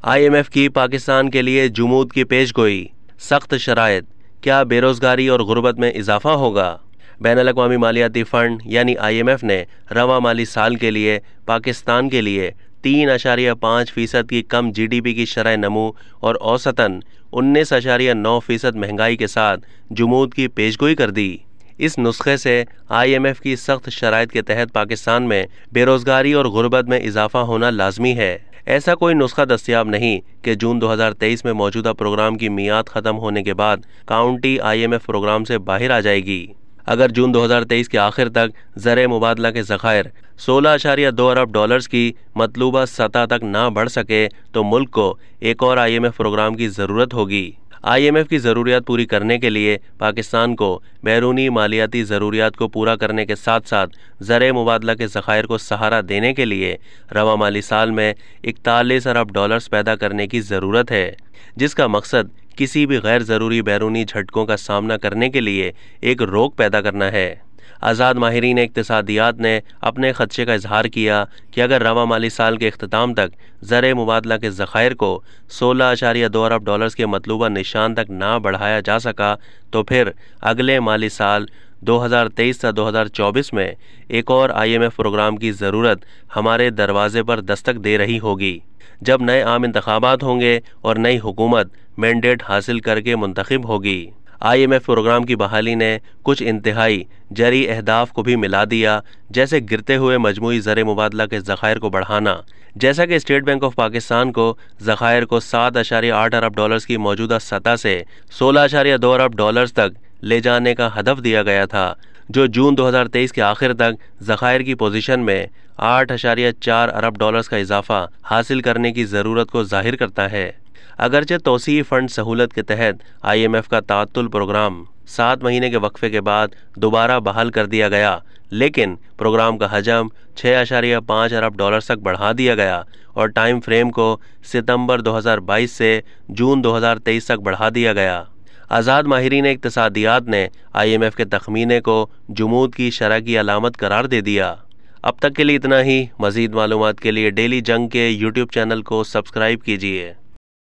IMF کی پاکستان کے لیے جمود کی پیش گوئی، سخت شرائط، کیا بے روزگاری اور غربت میں اضافہ ہوگا؟ بین الاقوامی مالیاتی فنڈ یعنی IMF نے رواں مالی سال کے لیے پاکستان کے لیے 3.5% کی کم GDP کی شرح نمو اور اوسطاً 19.9% مہنگائی کے ساتھ جمود کی پیشگوئی کر دی۔ اس نسخے سے IMF کی سخت شرائط کے تحت پاکستان میں بے روزگاری اور غربت میں اضافہ ہونا لازمی ہے۔ ایسا کوئی نسخہ دستیاب نہیں کہ جون 2023 میں موجودہ پروگرام کی میعاد ختم ہونے کے بعد کاؤنٹی IMF پروگرام سے باہر آ جائے گی۔ اگر جون 2023 کے آخر تک زر مبادلہ کے ذخائر 16.2 ارب ڈالرز کی مطلوبہ سطح تک نہ بڑھ سکے تو ملک کو ایک اور IMF پروگرام کی ضرورت ہوگی۔ IMF کی ضروریات پوری کرنے کے لیے پاکستان کو بیرونی مالیاتی ضروریات کو پورا کرنے کے ساتھ ساتھ زر مبادلہ کے ذخائر کو سہارا دینے کے لیے رواں مالی سال میں 41 ارب ڈالرز پیدا کرنے کی ضرورت ہے، جس کا مقصد کسی بھی غیر ضروری بیرونی جھٹکوں کا سامنا کرنے کے لیے ایک روک پیدا کرنا ہے۔ آزاد ماہرین اقتصادیات نے اپنے خدشے کا اظہار کیا کہ اگر رواں مالی سال کے اختتام تک زر مبادلہ کے ذخائر کو 16.2 ارب ڈالرز کے مطلوبہ نشان تک نہ بڑھایا جا سکا تو پھر اگلے مالی سال 2023 سے 2024 میں ایک اور IMF پروگرام کی ضرورت ہمارے دروازے پر دستک دے رہی ہوگی، جب نئے عام انتخابات ہوں گے اور نئی حکومت مینڈیٹ حاصل کر کے منتخب ہوگی۔ IMF پروگرام کی بحالی نے کچھ انتہائی جری اہداف کو بھی ملا دیا، جیسے گرتے ہوئے مجموعی زر مبادلہ کے ذخائر کو بڑھانا، جیسا کہ اسٹیٹ بینک آف پاکستان کو ذخائر کو 7.8 ارب ڈالرز کی موجودہ سطح سے 16.2 ارب ڈالرز تک لے جانے کا ہدف دیا گیا تھا، جو جون 2023 کے آخر تک ذخائر کی پوزیشن میں 8.4 ارب ڈالرز کا اضافہ حاصل کرنے کی ضرورت کو ظاہر کرتا ہے۔ اگرچہ توسیعی فنڈ سہولت کے تحت IMF کا تعطل پروگرام 7 مہینے کے وقفے کے بعد دوبارہ بحال کر دیا گیا، لیکن پروگرام کا حجم 6.5 ارب ڈالرز تک بڑھا دیا گیا اور ٹائم فریم کو ستمبر 2022 سے جون 2023 تک بڑھا دیا گیا۔ آزاد ماہرین اقتصادیات نے IMF کے تخمینے کو جمود کی شرح کی علامت قرار دے دیا۔ اب تک کے لیے اتنا ہی۔ مزید معلومات کے لیے ڈیلی جنگ کے YouTube چینل کو سبسکرائب کیجیے۔